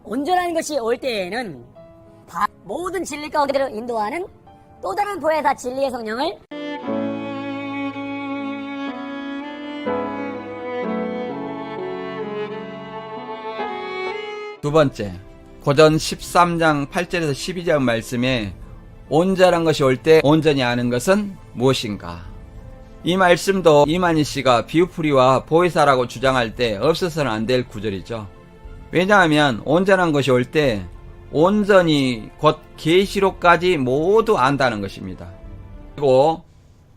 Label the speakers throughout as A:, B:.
A: 온전한 것이 올 때에는 모든 진리 가운데로 인도하는 또 다른 보혜사 진리의 성령을
B: 두 번째, 고전 13장 8절에서 12절 말씀에 온전한 것이 올 때 온전히 아는 것은 무엇인가? 이 말씀도 이만희 씨가 비유풀이와 보혜사라고 주장할 때 없어서는 안 될 구절이죠. 왜냐하면 온전한 것이 올 때 온전히 곧 계시록까지 모두 안다는 것입니다. 그리고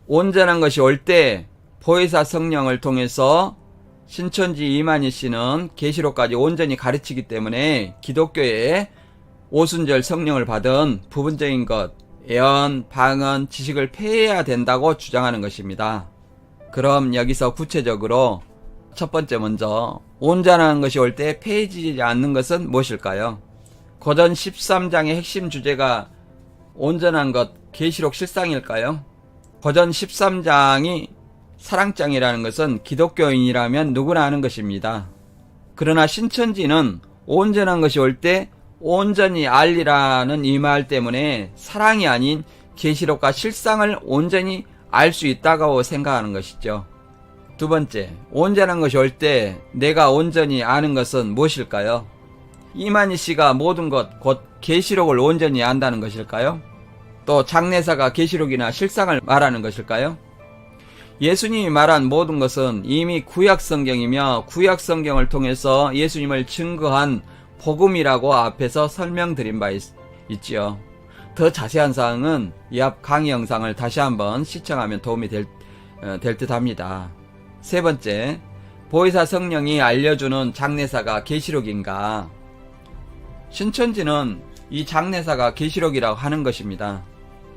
B: 온전한 것이 올 때 보혜사 성령을 통해서 신천지 이만희 씨는 계시록까지 온전히 가르치기 때문에 기독교의 오순절 성령을 받은 부분적인 것, 예언, 방언, 지식을 폐해야 된다고 주장하는 것입니다. 그럼 여기서 구체적으로 첫 번째 먼저 온전한 것이 올 때 폐해지지 않는 것은 무엇일까요? 고전 13장의 핵심 주제가 온전한 것, 계시록 실상일까요? 고전 13장이 사랑장이라는 것은 기독교인이라면 누구나 아는 것입니다. 그러나 신천지는 온전한 것이 올 때 온전히 알리라는 이 말 때문에 사랑이 아닌 계시록과 실상을 온전히 알 수 있다고 생각하는 것이죠. 두 번째, 온전한 것이 올 때 내가 온전히 아는 것은 무엇일까요? 이만희 씨가 모든 것, 곧 계시록을 온전히 안다는 것일까요? 또 장례사가 계시록이나 실상을 말하는 것일까요? 예수님이 말한 모든 것은 이미 구약성경이며 구약성경을 통해서 예수님을 증거한 복음이라고 앞에서 설명드린 바 있지요. 더 자세한 사항은 이 앞 강의 영상을 다시 한번 시청하면 도움이 될 듯 합니다. 세 번째, 보혜사 성령이 알려주는 장례사가 계시록인가? 신천지는 이 장례사가 계시록이라고 하는 것입니다.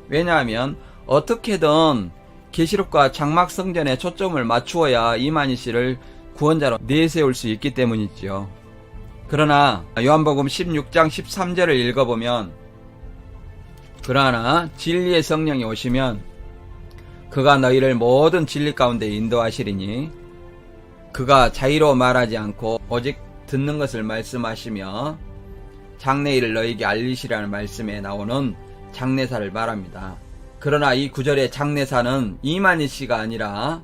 B: 왜냐하면 어떻게든 계시록과 장막 성전에 초점을 맞추어야 이만희 씨를 구원자로 내세울 수 있기 때문이지요. 그러나 요한복음 16장 13절을 읽어보면 그러나 진리의 성령이 오시면 그가 너희를 모든 진리 가운데 인도하시리니 그가 자의로 말하지 않고 오직 듣는 것을 말씀하시며 장래일을 너희에게 알리시라는 말씀에 나오는 장례사를 말합니다. 그러나 이 구절의 장례사는 이만희 씨가 아니라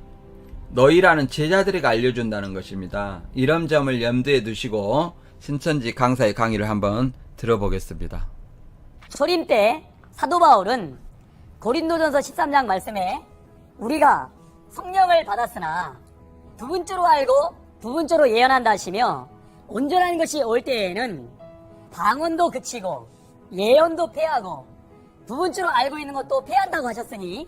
B: 너희라는 제자들에게 알려준다는 것입니다. 이런 점을 염두에 두시고 신천지 강사의 강의를 한번 들어보겠습니다.
A: 초림 때 사도 바울은 고린도전서 13장 말씀에 우리가 성령을 받았으나 부분적으로 알고 부분적으로 예언한다 하시며 온전한 것이 올 때에는 방언도 그치고 예언도 폐하고 부분적으로 알고 있는 것도 폐한다고 하셨으니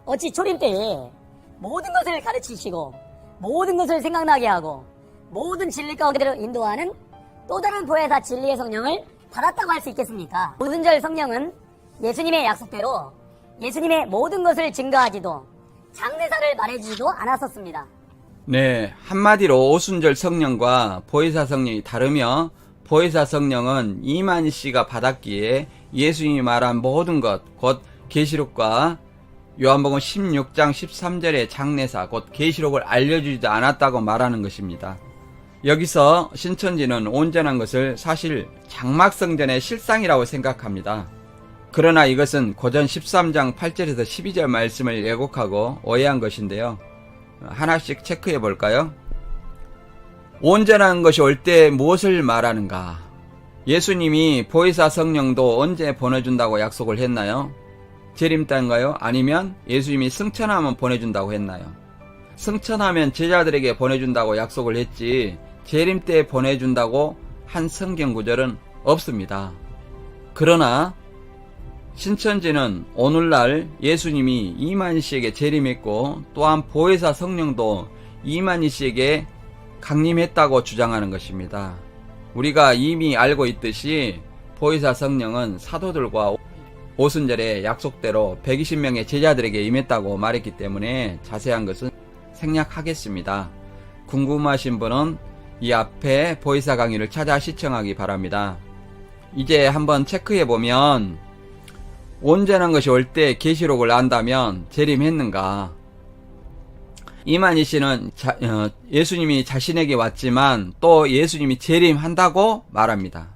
A: 어찌 초림 때에 모든 것을 가르치시고 모든 것을 생각나게 하고 모든 진리 가운데로 인도하는 또 다른 보혜사 진리의 성령을 받았다고 할 수 있겠습니까? 오순절 성령은 예수님의 약속대로 예수님의 모든 것을 증거하지도 장례사를 말해주지도 않았었습니다.
B: 네, 한마디로 오순절 성령과 보혜사 성령이 다르며 보혜사 성령은 이만희 씨가 받았기에 예수님이 말한 모든 것, 곧 계시록과 요한복음 16장 13절의 장례사, 곧 계시록을 알려주지도 않았다고 말하는 것입니다. 여기서 신천지는 온전한 것을 사실 장막성전의 실상이라고 생각합니다. 그러나 이것은 고전 13장 8절에서 12절 말씀을 왜곡하고 오해한 것인데요. 하나씩 체크해 볼까요? 온전한 것이 올 때 무엇을 말하는가? 예수님이 보혜사 성령도 언제 보내준다고 약속을 했나요? 재림 때인가요? 아니면 예수님이 승천하면 보내준다고 했나요? 승천하면 제자들에게 보내준다고 약속을 했지 재림 때 보내준다고 한 성경 구절은 없습니다. 그러나 신천지는 오늘날 예수님이 이만희 씨에게 재림했고 또한 보혜사 성령도 이만희 씨에게 강림했다고 주장하는 것입니다. 우리가 이미 알고 있듯이 보혜사 성령은 사도들과 오순절에 약속대로 120명의 제자들에게 임했다고 말했기 때문에 자세한 것은 생략하겠습니다. 궁금하신 분은 이 앞에 보혜사 강의를 찾아 시청하기 바랍니다. 이제 한번 체크해보면 온전한 것이 올 때 계시록을 안다면 재림했는가? 이만희 씨는 예수님이 자신에게 왔지만 또 예수님이 재림한다고 말합니다.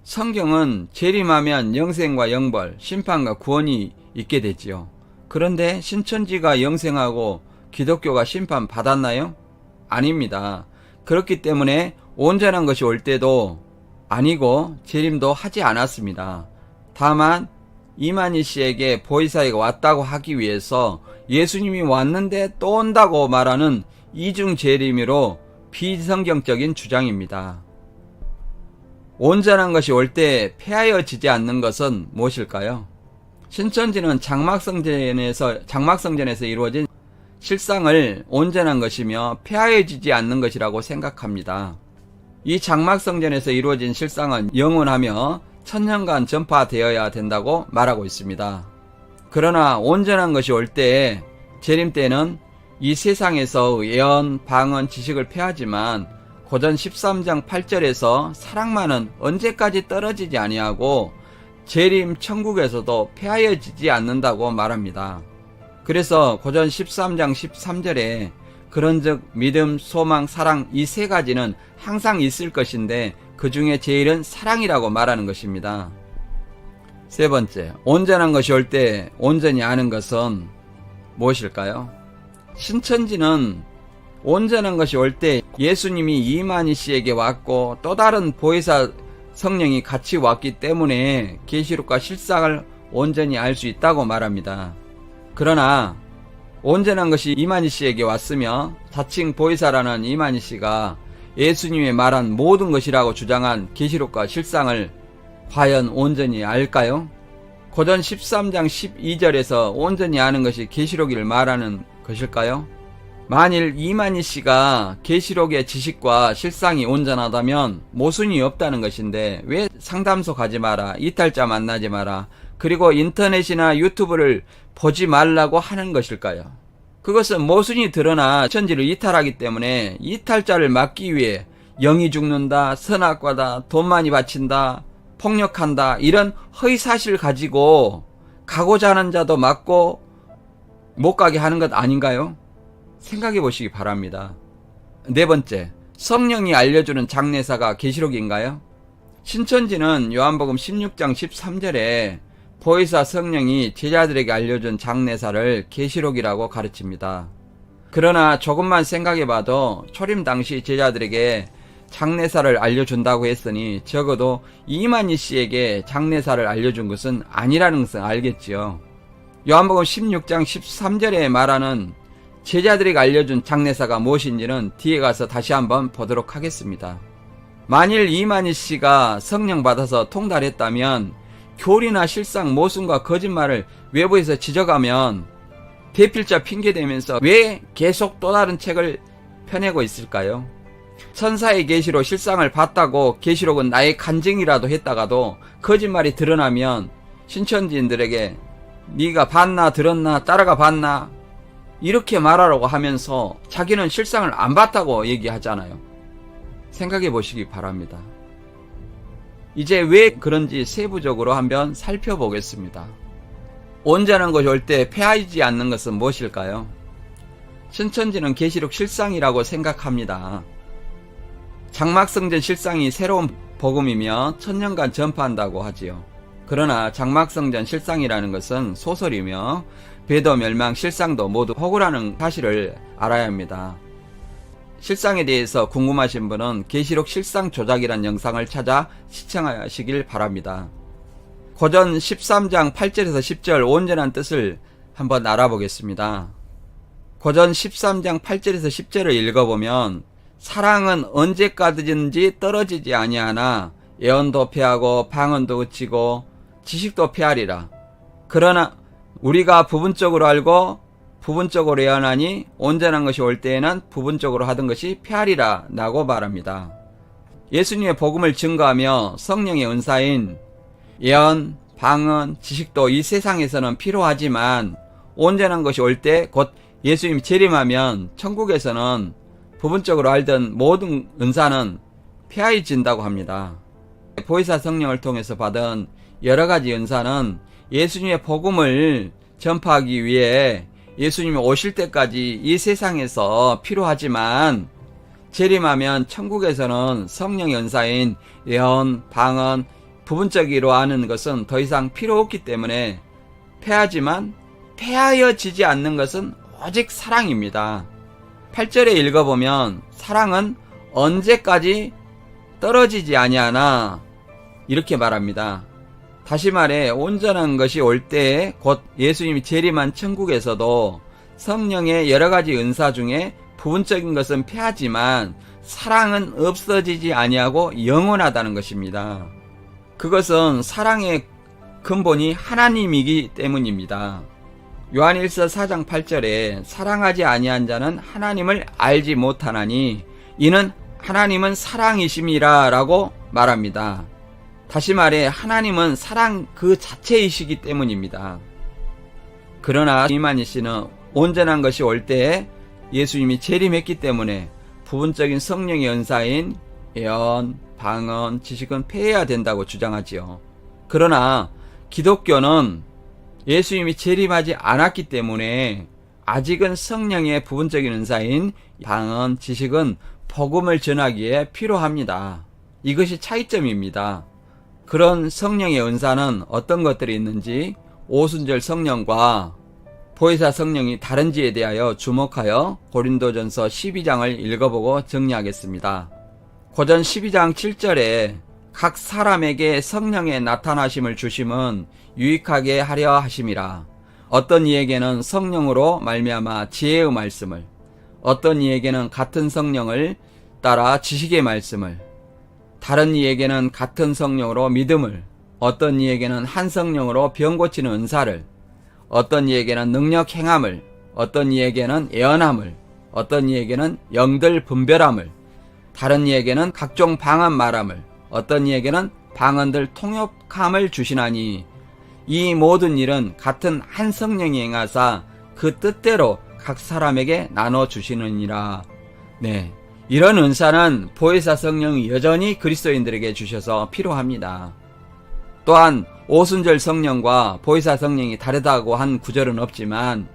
B: 성경은 재림하면 영생과 영벌, 심판과 구원이 있게 되지요. 그런데 신천지가 영생하고 기독교가 심판 받았나요? 아닙니다. 그렇기 때문에 온전한 것이 올 때도 아니고 재림도 하지 않았습니다. 다만 이만희 씨에게 보혜사가 왔다고 하기 위해서 예수님이 왔는데 또 온다고 말하는 이중 재림으로 비성경적인 주장입니다. 온전한 것이 올 때 폐하여지지 않는 것은 무엇일까요? 신천지는 장막성전에서 이루어진 실상을 온전한 것이며 폐하여지지 않는 것이라고 생각합니다. 이 장막성전에서 이루어진 실상은 영원하며 천년간 전파되어야 된다고 말하고 있습니다. 그러나 온전한 것이 올 때, 재림 때는 이 세상에서 예언, 방언, 지식을 폐하지만 고전 13장 8절에서 사랑만은 언제까지 떨어지지 아니하고 재림 천국에서도 폐하여지지 않는다고 말합니다. 그래서 고전 13장 13절에 그런즉 믿음, 소망, 사랑 이 세 가지는 항상 있을 것인데 그 중에 제일은 사랑이라고 말하는 것입니다. 세 번째, 온전한 것이 올 때 온전히 아는 것은 무엇일까요? 신천지는 온전한 것이 올 때 예수님이 이만희 씨에게 왔고 또 다른 보혜사 성령이 같이 왔기 때문에 계시록과 실상을 온전히 알 수 있다고 말합니다. 그러나 온전한 것이 이만희 씨에게 왔으며 자칭 보혜사라는 이만희 씨가 예수님이 말한 모든 것이라고 주장한 계시록과 실상을 과연 온전히 알까요? 고전 13장 12절에서 온전히 아는 것이 계시록을 말하는 것일까요? 만일 이만희 씨가 계시록의 지식과 실상이 온전하다면 모순이 없다는 것인데 왜 상담소 가지 마라, 이탈자 만나지 마라, 그리고 인터넷이나 유튜브를 보지 말라고 하는 것일까요? 그것은 모순이 드러나 천지를 이탈하기 때문에 이탈자를 막기 위해 영이 죽는다, 선악과다, 돈 많이 바친다, 폭력한다 이런 허위사실을 가지고 가고자 하는 자도 막고 못 가게 하는 것 아닌가요? 생각해 보시기 바랍니다. 네 번째, 성령이 알려주는 장례사가 계시록인가요? 신천지는 요한복음 16장 13절에 보혜사 성령이 제자들에게 알려준 장례사를 계시록이라고 가르칩니다. 그러나 조금만 생각해 봐도 초림 당시 제자들에게 장례사를 알려준다고 했으니 적어도 이만희 씨에게 장례사를 알려준 것은 아니라는 것을 알겠지요. 요한복음 16장 13절에 말하는 제자들에게 알려준 장례사가 무엇인지는 뒤에 가서 다시 한번 보도록 하겠습니다. 만일 이만희 씨가 성령 받아서 통달했다면 교리나 실상, 모순과 거짓말을 외부에서 지적하면 대필자 핑계대면서 왜 계속 또 다른 책을 펴내고 있을까요? 천사의 계시로 실상을 봤다고 계시록은 나의 간증이라도 했다가도 거짓말이 드러나면 신천지인들에게 네가 봤나 들었나 따라가 봤나 이렇게 말하라고 하면서 자기는 실상을 안 봤다고 얘기하잖아요. 생각해 보시기 바랍니다. 이제 왜 그런지 세부적으로 한번 살펴보겠습니다. 온전한 것이 올 때 폐하지 않는 것은 무엇일까요? 신천지는 계시록 실상이라고 생각합니다. 장막성전 실상이 새로운 복음이며 천년간 전파한다고 하지요. 그러나 장막성전 실상이라는 것은 소설이며 배도 멸망 실상도 모두 허구라는 사실을 알아야 합니다. 실상에 대해서 궁금하신 분은 계시록 실상 조작이란 영상을 찾아 시청하시길 바랍니다. 고전 13장 8절에서 10절 온전한 뜻을 한번 알아보겠습니다. 고전 13장 8절에서 10절을 읽어보면 사랑은 언제까지든지 떨어지지 아니하나 예언도 폐하고 방언도 그치고 지식도 폐하리라. 그러나 우리가 부분적으로 알고 부분적으로 예언하니 온전한 것이 올 때에는 부분적으로 하던 것이 폐하리라 라고 말합니다. 예수님의 복음을 증거하며 성령의 은사인 예언, 방언, 지식도 이 세상에서는 필요하지만 온전한 것이 올 때 곧 예수님이 재림하면 천국에서는 부분적으로 알던 모든 은사는 폐하해진다고 합니다. 보혜사 성령을 통해서 받은 여러 가지 은사는 예수님의 복음을 전파하기 위해 예수님이 오실 때까지 이 세상에서 필요하지만 재림하면 천국에서는 성령의 은사인 예언, 방언, 부분적으로 아는 것은 더 이상 필요 없기 때문에 패하지만 패하여지지 않는 것은 오직 사랑입니다. 8절에 읽어보면 사랑은 언제까지 떨어지지 아니하나 이렇게 말합니다. 다시 말해 온전한 것이 올 때에 곧 예수님이 재림한 천국에서도 성령의 여러 가지 은사 중에 부분적인 것은 패하지만 사랑은 없어지지 아니하고 영원하다는 것입니다. 그것은 사랑의 근본이 하나님이기 때문입니다. 요한일서 4장 8절에 사랑하지 아니한 자는 하나님을 알지 못하나니 이는 하나님은 사랑이심이라 라고 말합니다. 다시 말해 하나님은 사랑 그 자체이시기 때문입니다. 그러나 이만희 씨는 온전한 것이 올 때에 예수님이 재림했기 때문에 부분적인 성령의 은사인 예언, 방언, 지식은 폐해야 된다고 주장하지요. 그러나 기독교는 예수님이 재림하지 않았기 때문에 아직은 성령의 부분적인 은사인 방언, 지식은 복음을 전하기에 필요합니다. 이것이 차이점입니다. 그런 성령의 은사는 어떤 것들이 있는지 오순절 성령과 보혜사 성령이 다른지에 대하여 주목하여 고린도전서 12장을 읽어보고 정리하겠습니다. 고전 12장 7절에 각 사람에게 성령의 나타나심을 주심은 유익하게 하려 하심이라. 어떤 이에게는 성령으로 말미암아 지혜의 말씀을, 어떤 이에게는 같은 성령을 따라 지식의 말씀을, 다른 이에게는 같은 성령으로 믿음을, 어떤 이에게는 한 성령으로 병 고치는 은사를, 어떤 이에게는 능력 행함을, 어떤 이에게는 예언함을, 어떤 이에게는 영들 분별함을, 다른 이에게는 각종 방언 말함을, 어떤 이에게는 방언들 통역함을 주시나니 이 모든 일은 같은 한 성령이 행하사 그 뜻대로 각 사람에게 나눠 주시느니라. 네, 이런 은사는 보혜사 성령이 여전히 그리스도인들에게 주셔서 필요합니다. 또한 오순절 성령과 보혜사 성령이 다르다고 한 구절은 없지만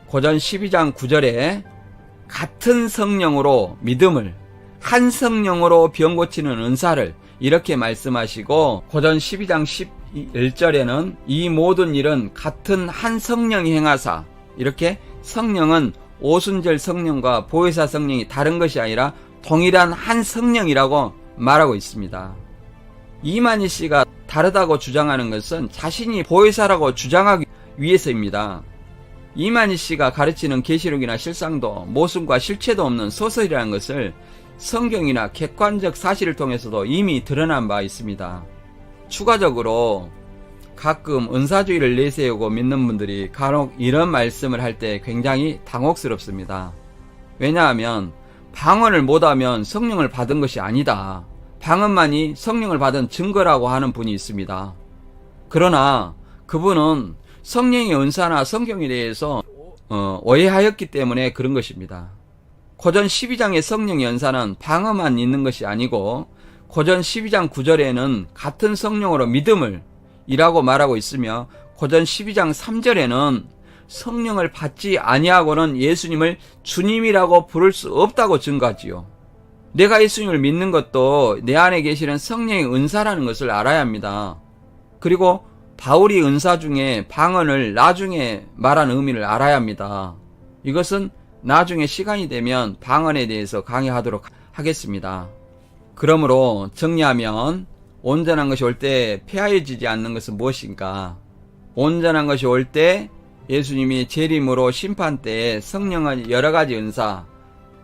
B: 고전 12장 9절에 같은 성령으로 믿음을, 한 성령으로 병 고치는 은사를 이렇게 말씀하시고 고전 12장 11절에는 이 모든 일은 같은 한 성령이 행하사, 이렇게 성령은 오순절 성령과 보혜사 성령이 다른 것이 아니라 동일한 한 성령이라고 말하고 있습니다. 이만희 씨가 다르다고 주장하는 것은 자신이 보혜사라고 주장하기 위해서입니다. 이만희 씨가 가르치는 계시록이나 실상도 모순과 실체도 없는 소설이라는 것을 성경이나 객관적 사실을 통해서도 이미 드러난 바 있습니다. 추가적으로 가끔 은사주의를 내세우고 믿는 분들이 간혹 이런 말씀을 할 때 굉장히 당혹스럽습니다. 왜냐하면 방언을 못하면 성령을 받은 것이 아니다. 방언만이 성령을 받은 증거라고 하는 분이 있습니다. 그러나 그분은 성령의 은사나 성경에 대해서 오해하였기 때문에 그런 것입니다. 고전 12장의 성령의 은사는 방언만 있는 것이 아니고 고전 12장 9절에는 같은 성령으로 믿음을 이라고 말하고 있으며 고전 12장 3절에는 성령을 받지 아니하고는 예수님을 주님이라고 부를 수 없다고 증거하지요. 내가 예수님을 믿는 것도 내 안에 계시는 성령의 은사라는 것을 알아야 합니다. 그리고 바울이 은사 중에 방언을 나중에 말한 의미를 알아야 합니다. 이것은 나중에 시간이 되면 방언에 대해서 강의하도록 하겠습니다. 그러므로 정리하면 온전한 것이 올 때 폐하여지지 않는 것은 무엇인가? 온전한 것이 올 때 예수님이 재림으로 심판 때에 성령은 여러 가지 은사,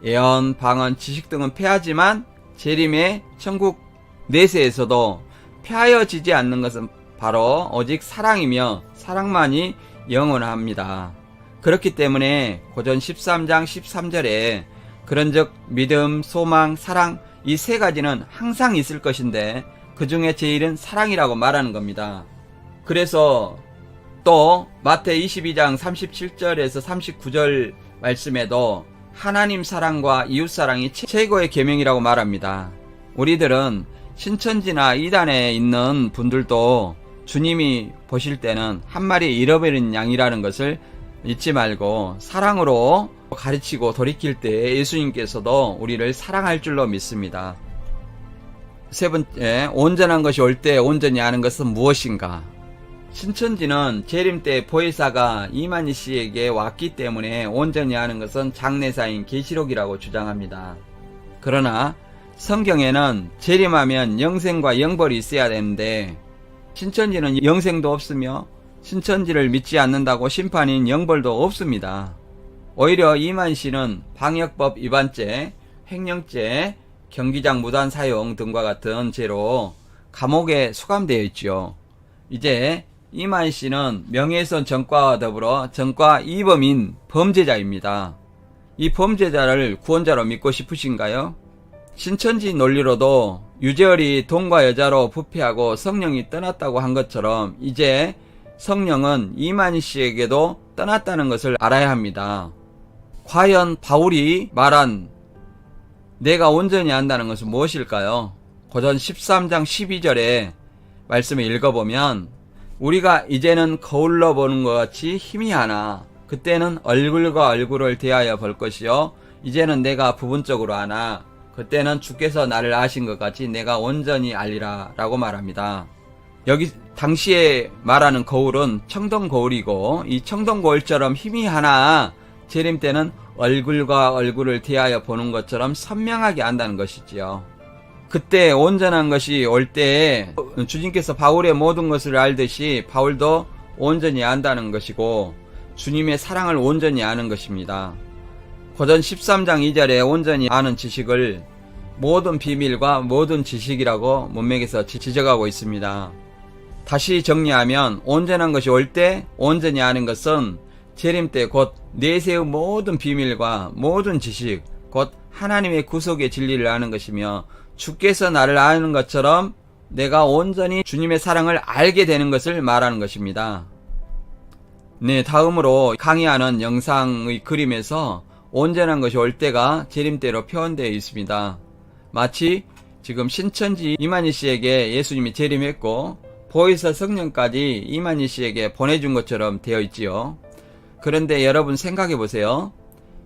B: 예언, 방언, 지식 등은 폐하지만 재림의 천국 내세에서도 폐하여지지 않는 것은 바로 오직 사랑이며 사랑만이 영원합니다. 그렇기 때문에 고전 13장 13절에 그런즉 믿음, 소망, 사랑 이 세 가지는 항상 있을 것인데 그 중에 제일은 사랑이라고 말하는 겁니다. 그래서 또 마태 22장 37절에서 39절 말씀에도 하나님 사랑과 이웃 사랑이 최고의 계명이라고 말합니다. 우리들은 신천지나 이단에 있는 분들도 주님이 보실 때는 한 마리 잃어버린 양이라는 것을 잊지 말고 사랑으로 가르치고 돌이킬 때 예수님께서도 우리를 사랑할 줄로 믿습니다. 세 번째, 온전한 것이 올 때 온전히 아는 것은 무엇인가? 신천지는 재림 때 보혜사가 이만희 씨에게 왔기 때문에 온전히 아는 것은 장례사인 계시록이라고 주장합니다. 그러나 성경에는 재림하면 영생과 영벌이 있어야 되는데 신천지는 영생도 없으며 신천지를 믿지 않는다고 심판인 영벌도 없습니다. 오히려 이만희 씨는 방역법 위반죄, 횡령죄, 경기장 무단 사용 등과 같은 죄로 감옥에 수감되어 있죠. 이제 이만희 씨는 명예훼손 전과와 더불어 전과 2범인 범죄자입니다. 이 범죄자를 구원자로 믿고 싶으신가요? 신천지 논리로도 유재열이 돈과 여자로 부패하고 성령이 떠났다고 한 것처럼 이제 성령은 이만희 씨에게도 떠났다는 것을 알아야 합니다. 과연 바울이 말한 내가 온전히 안다는 것은 무엇일까요? 고전 13장 12절의 말씀을 읽어보면 우리가 이제는 거울로 보는 것 같이 희미하나 그때는 얼굴과 얼굴을 대하여 볼 것이요 이제는 내가 부분적으로 아나 그때는 주께서 나를 아신 것 같이 내가 온전히 알리라 라고 말합니다. 여기 당시에 말하는 거울은 청동 거울이고 이 청동 거울처럼 희미하나 재림 때는 얼굴과 얼굴을 대하여 보는 것처럼 선명하게 안다는 것이지요. 그때 온전한 것이 올 때 주님께서 바울의 모든 것을 알듯이 바울도 온전히 안다는 것이고 주님의 사랑을 온전히 아는 것입니다. 고전 13장 2절에 온전히 아는 지식을 모든 비밀과 모든 지식이라고 문맥에서 지적하고 있습니다. 다시 정리하면 온전한 것이 올 때 온전히 아는 것은 재림 때 곧 내세의 모든 비밀과 모든 지식 곧 하나님의 구속의 진리를 아는 것이며 주께서 나를 아는 것처럼 내가 온전히 주님의 사랑을 알게 되는 것을 말하는 것입니다. 네, 다음으로 강의하는 영상의 그림에서 온전한 것이 올 때가 재림 때로 표현되어 있습니다. 마치 지금 신천지 이만희 씨에게 예수님이 재림했고 보혜사 성령까지 이만희 씨에게 보내준 것처럼 되어 있지요. 그런데 여러분 생각해 보세요.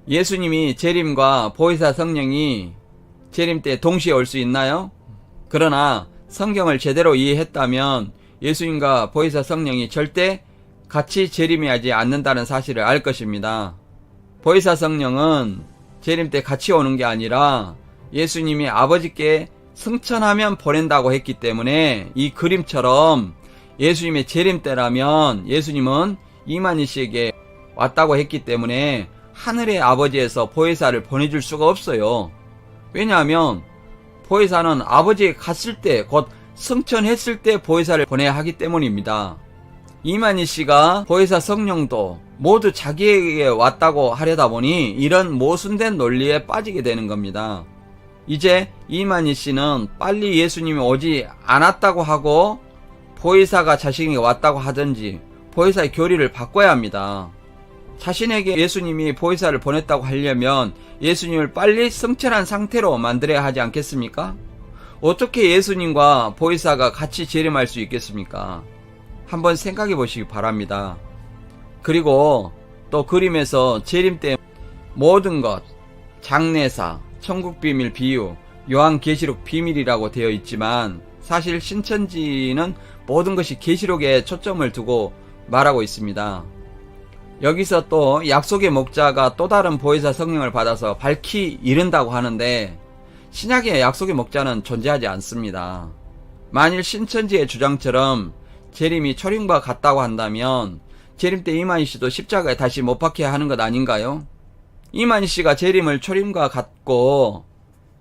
B: 예수님이 재림과 보혜사 성령이 재림 때 동시에 올 수 있나요? 그러나 성경을 제대로 이해했다면 예수님과 보혜사 성령이 절대 같이 재림하지 않는다는 사실을 알 것입니다. 보혜사 성령은 재림 때 같이 오는 게 아니라 예수님이 아버지께 승천하면 보낸다고 했기 때문에 이 그림처럼 예수님의 재림 때라면 예수님은 이만희 씨에게 왔다고 했기 때문에 하늘의 아버지에서 보혜사를 보내줄 수가 없어요. 왜냐하면 보혜사는 아버지에 갔을 때 곧 승천했을 때 보혜사를 보내야 하기 때문입니다. 이만희 씨가 보혜사 성령도 모두 자기에게 왔다고 하려다 보니 이런 모순된 논리에 빠지게 되는 겁니다. 이제 이만희 씨는 빨리 예수님이 오지 않았다고 하고 보혜사가 자신에게 왔다고 하든지 보혜사의 교리를 바꿔야 합니다. 자신에게 예수님이 보혜사를 보냈다고 하려면 예수님을 빨리 승천한 상태로 만들어야 하지 않겠습니까? 어떻게 예수님과 보혜사가 같이 재림할 수 있겠습니까? 한번 생각해 보시기 바랍니다. 그리고 또 그림에서 재림 때 모든 것, 장례사, 천국비밀 비유, 요한계시록 비밀이라고 되어 있지만 사실 신천지는 모든 것이 계시록에 초점을 두고 말하고 있습니다. 여기서 또 약속의 목자가 또 다른 보혜사 성령을 받아서 밝히 이른다고 하는데 신약의 약속의 목자는 존재하지 않습니다. 만일 신천지의 주장처럼 재림이 초림과 같다고 한다면 재림 때 이만희 씨도 십자가에 다시 못 박혀야 하는 것 아닌가요? 이만희 씨가 재림을 초림과 같고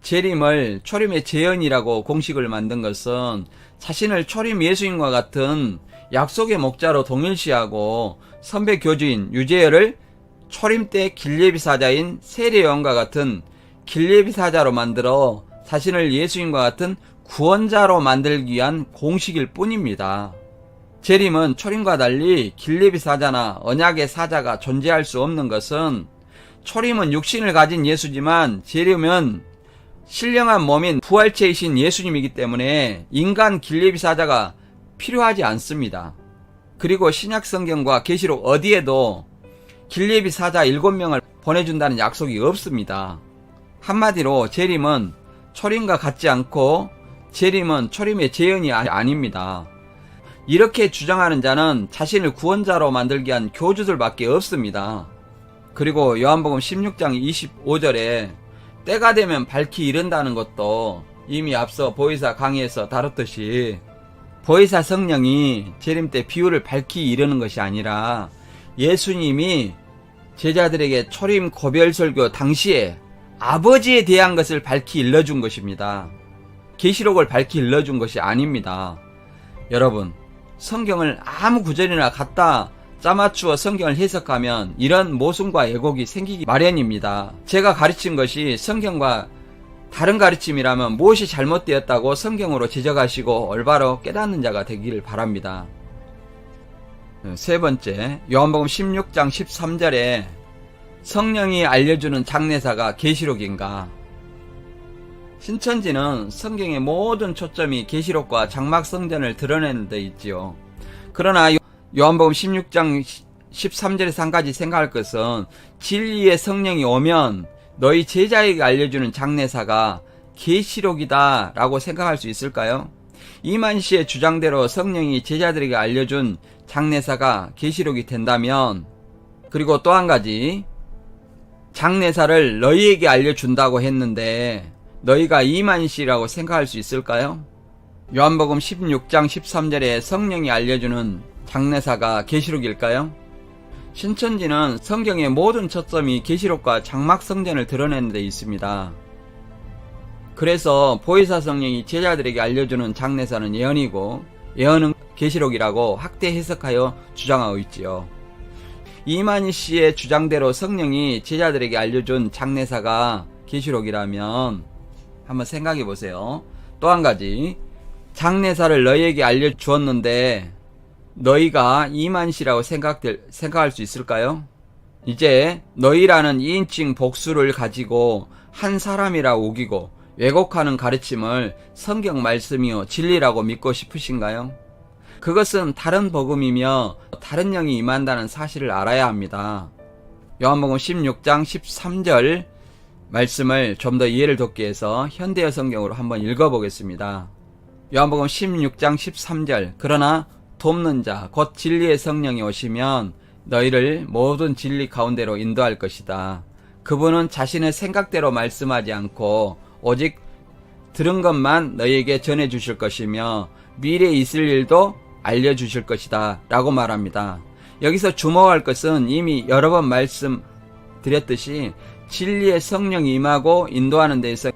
B: 재림을 초림의 재현이라고 공식을 만든 것은 자신을 초림 예수님과 같은 약속의 목자로 동일시하고 선배 교주인 유재열을 초림 때 길예비 사자인 세례요한과 같은 길예비 사자로 만들어 자신을 예수님과 같은 구원자로 만들기 위한 공식일 뿐입니다. 재림은 초림과 달리 길예비 사자나 언약의 사자가 존재할 수 없는 것은 초림은 육신을 가진 예수지만 재림은 신령한 몸인 부활체이신 예수님이기 때문에 인간 길예비 사자가 필요하지 않습니다. 그리고 신약 성경과 계시록 어디에도 길예비 사자 7명을 보내준다는 약속이 없습니다. 한마디로 재림은 초림과 같지 않고 재림은 초림의 재현이 아닙니다. 이렇게 주장하는 자는 자신을 구원자로 만들기 위한 교주들밖에 없습니다. 그리고 요한복음 16장 25절에 때가 되면 밝히 이른다는 것도 이미 앞서 보혜사 강의에서 다뤘듯이 보혜사 성령이 재림 때 비유를 밝히 이르는 것이 아니라 예수님이 제자들에게 초림 고별 설교 당시에 아버지에 대한 것을 밝히 일러준 것입니다. 계시록을 밝히 일러준 것이 아닙니다. 여러분, 성경을 아무 구절이나 갖다 짜맞추어 성경을 해석하면 이런 모순과 왜곡이 생기기 마련입니다. 제가 가르친 것이 성경과 다른 가르침이라면 무엇이 잘못되었다고 성경으로 지적하시고 올바로 깨닫는 자가 되기를 바랍니다. 세 번째, 요한복음 16장 13절에 성령이 알려주는 장래사가 계시록인가? 신천지는 성경의 모든 초점이 계시록과 장막 성전을 드러내는 데 있지요. 그러나 요한복음 16장 13절에서 한 가지 생각할 것은 진리의 성령이 오면 너희 제자에게 알려주는 장래사가 계시록이다 라고 생각할 수 있을까요? 이만 씨의 주장대로 성령이 제자들에게 알려준 장래사가 계시록이 된다면, 그리고 또 한 가지, 장래사를 너희에게 알려준다고 했는데 너희가 이만 씨라고 생각할 수 있을까요? 요한복음 16장 13절에 성령이 알려주는 장래사가 계시록일까요? 신천지는 성경의 모든 초점이 계시록과 장막 성전을 드러내는 데 있습니다. 그래서 보혜사 성령이 제자들에게 알려주는 장래사는 예언이고 예언은 계시록이라고 확대 해석하여 주장하고 있지요. 이만희 씨의 주장대로 성령이 제자들에게 알려준 장래사가 계시록이라면 한번 생각해 보세요. 또 한 가지, 장래사를 너희에게 알려주었는데 너희가 이만 씨라고 생각할 수 있을까요? 이제 너희라는 2인칭 복수를 가지고 한 사람이라 우기고 왜곡하는 가르침을 성경 말씀이요 진리라고 믿고 싶으신가요? 그것은 다른 복음이며 다른 영이 임한다는 사실을 알아야 합니다. 요한복음 16장 13절 말씀을 좀 더 이해를 돕기 위해서 현대어 성경으로 한번 읽어보겠습니다. 요한복음 16장 13절, 그러나 돕는 자 곧 진리의 성령이 오시면 너희를 모든 진리 가운데로 인도할 것이다. 그분은 자신의 생각대로 말씀하지 않고 오직 들은 것만 너희에게 전해주실 것이며 미래에 있을 일도 알려주실 것이다 라고 말합니다. 여기서 주목할 것은 이미 여러 번 말씀드렸듯이 진리의 성령이 임하고 인도하는 데서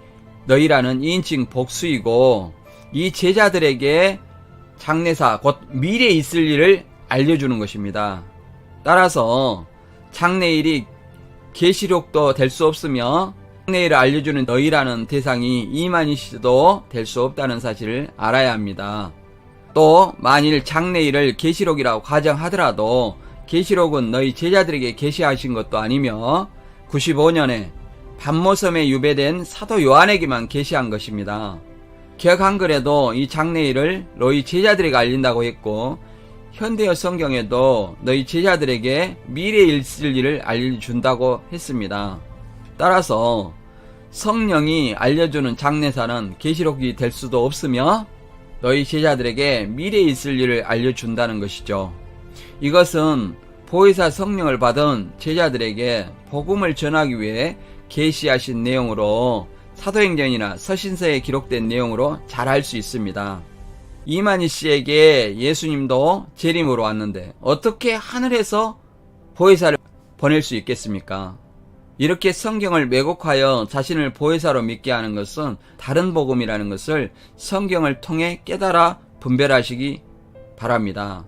B: 너희라는 2인칭 복수이고 이 제자들에게 장래사 곧 미래에 있을 일을 알려주는 것입니다. 따라서 장래일이 계시록도 될 수 없으며 장래일을 알려주는 너희라는 대상이 이만희씨도 될 수 없다는 사실을 알아야 합니다. 또 만일 장래일을 계시록이라고 가정하더라도 계시록은 너희 제자들에게 계시하신 것도 아니며 95년에 반모섬에 유배된 사도 요한에게만 계시한 것입니다. 개역 한글에도 이 장래일을 너희 제자들에게 알린다고 했고 현대어 성경에도 너희 제자들에게 미래에 있을 일을 알려준다고 했습니다. 따라서 성령이 알려주는 장래사는 계시록이 될 수도 없으며 너희 제자들에게 미래에 있을 일을 알려준다는 것이죠. 이것은 보혜사 성령을 받은 제자들에게 복음을 전하기 위해 계시하신 내용으로 사도행전이나 서신서에 기록된 내용으로 잘 알 수 있습니다. 이만희 씨에게 예수님도 재림으로 왔는데 어떻게 하늘에서 보혜사를 보낼 수 있겠습니까? 이렇게 성경을 왜곡하여 자신을 보혜사로 믿게 하는 것은 다른 복음이라는 것을 성경을 통해 깨달아 분별하시기 바랍니다.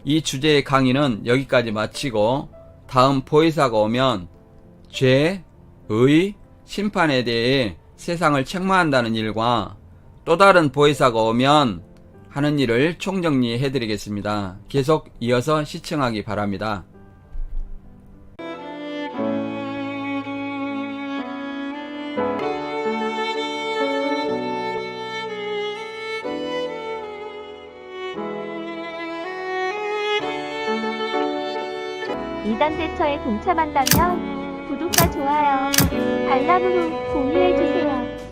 B: 이 주제의 강의는 여기까지 마치고 다음 보혜사가 오면 죄, 의, 심판에 대해 세상을 책망한다는 일과 또 다른 보혜사가 오면 하는 일을 총정리해 드리겠습니다. 계속 이어서 시청하기 바랍니다.
C: 이단 대처에 동참한다면 구독과 좋아요, 알람으로 공유해주세요.